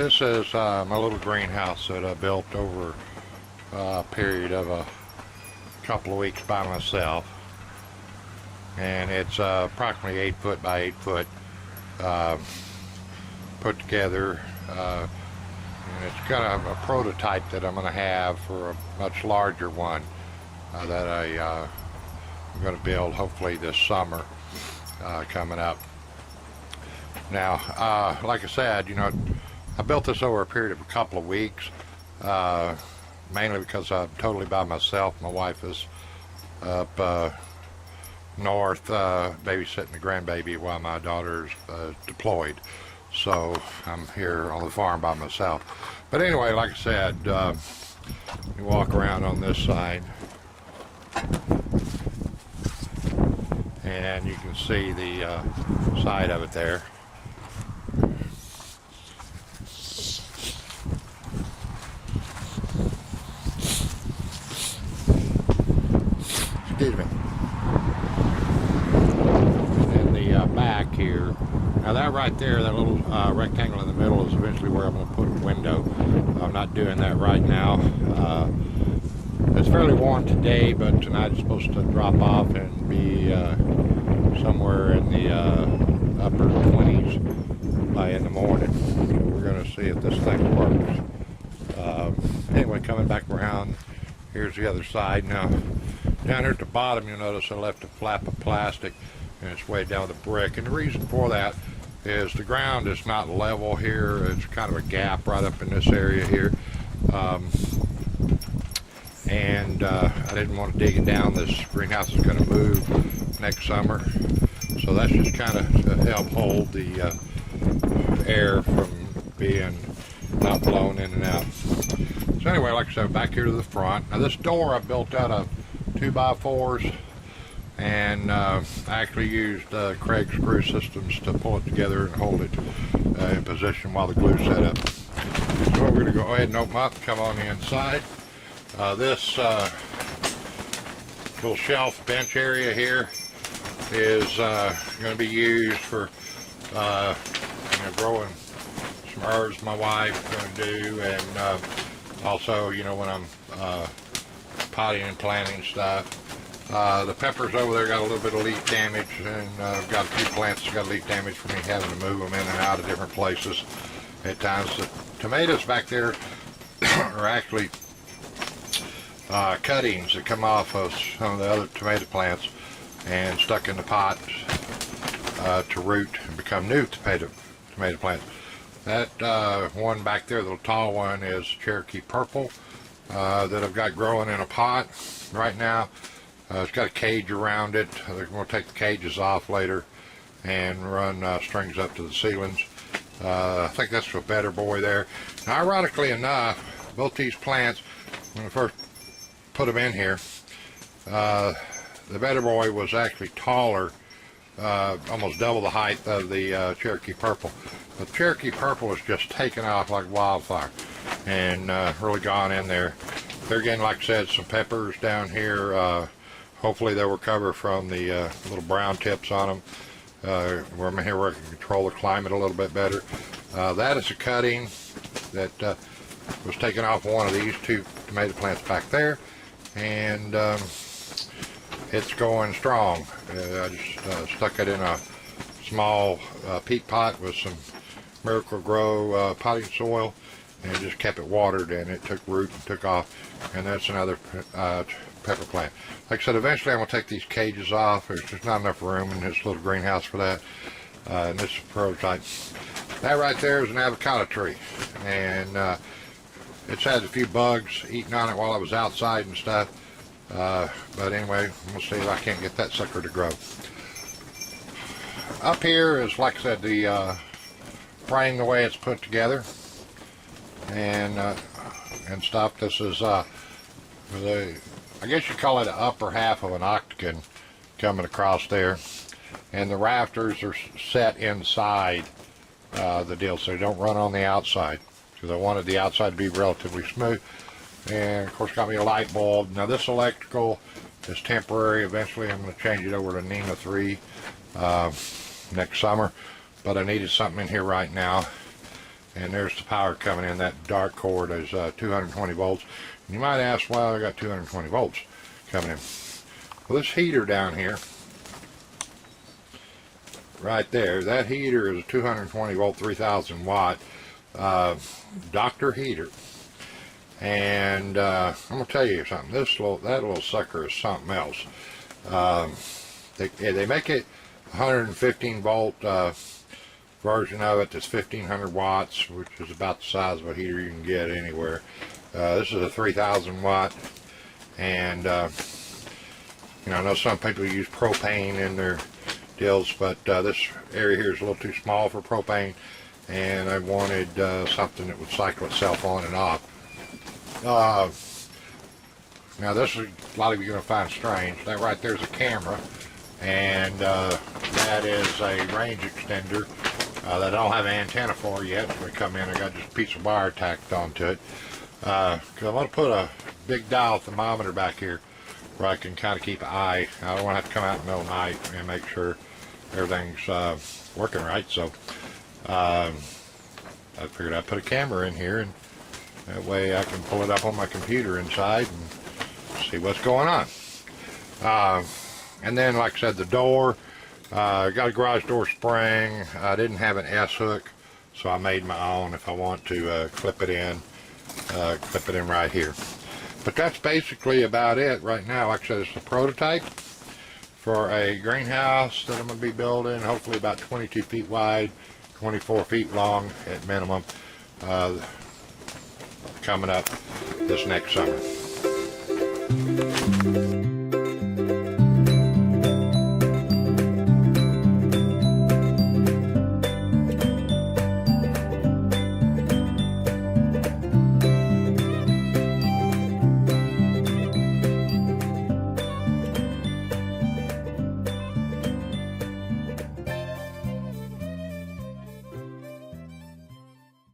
This is my little greenhouse that I built over a period of a couple of weeks by myself, and it's approximately 8 foot by 8 foot put together, and it's kind of a prototype that I'm going to have for a much larger one that I'm going to build hopefully this summer coming up. Now, like I said, I built this over a period of a couple of weeks, mainly because I'm totally by myself. My wife is up north babysitting the grandbaby while my daughter's deployed. So I'm here on the farm by myself. But anyway, like I said, you walk around on this side, and you can see the side of it there. Excuse me. And the back here, now that right there, that little rectangle in the middle is eventually where I'm going to put a window. I'm not doing that right now. It's fairly warm today, but tonight it's supposed to drop off and be somewhere in the upper 20s by in the morning. So we're going to see if this thing works. Anyway, coming back around, here's the other side. Now, down here at the bottom, you'll notice I left a flap of plastic, and it's way down the brick. And the reason for that is the ground is not level here. It's kind of a gap right up in this area here. And I didn't want to dig it down. This greenhouse is going to move next summer. So that's just kind of to help hold the air from being not blown in and out. So anyway, like I said, back here to the front. Now this door I built out of 2x4s, and I actually used Craig screw systems to pull it together and hold it in position while the glue set up. So we're going to go ahead and open up and come on the inside. This little shelf bench area here is going to be used for growing some herbs my wife's going to do, and also when I'm potting and planting stuff. The peppers over there got a little bit of leaf damage, and I've got a few plants that got leaf damage from me having to move them in and out of different places at times. The tomatoes back there are actually cuttings that come off of some of the other tomato plants and stuck in the pot to root and become new tomato plants. That one back there, the little tall one, is Cherokee Purple that I've got growing in a pot right now. It's got a cage around it. They're going to take the cages off later and run strings up to the ceilings. I think that's a better boy there. Now, ironically enough, both these plants, when I first put them in here, the better boy was actually taller, almost double the height of the Cherokee Purple. But Cherokee Purple is just taken off like wildfire and really gone in there. There again, like I said, some peppers down here. Hopefully they'll recover from the little brown tips on them. Where I'm here where I can control the climate a little bit better. That is a cutting that was taken off one of these two tomato plants back there, and it's going strong. I just stuck it in a small peat pot with some Miracle Grow potting soil, and just kept it watered, and it took root and took off. And that's another pepper plant. Like I said, eventually I'm going to take these cages off. There's just not enough room in this little greenhouse for that. And this is a prototype. That right there is an avocado tree, and it's had a few bugs eating on it while I was outside and stuff. But anyway, we'll see if I can't get that sucker to grow. Up here is, like I said, the frame, the way it's put together, and stuff. This is I guess you call it the upper half of an octagon coming across there, and the rafters are set inside the deal, so they don't run on the outside, because I wanted the outside to be relatively smooth. And of course got me a light bulb. Now this electrical is temporary. Eventually I'm going to change it over to NEMA 3 next summer, but I needed something in here right now. and there's the power coming in. That dark cord is 220 volts. And you might ask, why I got 220 volts coming in. Well, this heater down here, right there, that heater is a 220 volt 3000 watt doctor heater. And I'm gonna tell you something, that little sucker is something else. They make it 115 volt version of it that's 1500 watts, which is about the size of a heater you can get anywhere. This is a 3000 watt, and you know, I know some people use propane in their deals, but this area here is a little too small for propane, and I wanted something that would cycle itself on and off. Now this is, a lot of you are going to find strange, that right there's a camera, and that is a range extender that I don't have an antenna for yet. When I come in, I got just a piece of wire tacked onto it, because I want to put a big dial thermometer back here where I can kind of keep an eye. I don't want to have to come out in the middle of the night and make sure everything's working right. So I figured I'd put a camera in here, and that way I can pull it up on my computer inside and see what's going on. And then, like I said, the door, got a garage door spring. I didn't have an S-hook, so I made my own. If I want to clip it in right here. But that's basically about it right now. Like I said, it's a prototype for a greenhouse that I'm going to be building, hopefully about 22 feet wide, 24 feet long at minimum, coming up this next summer.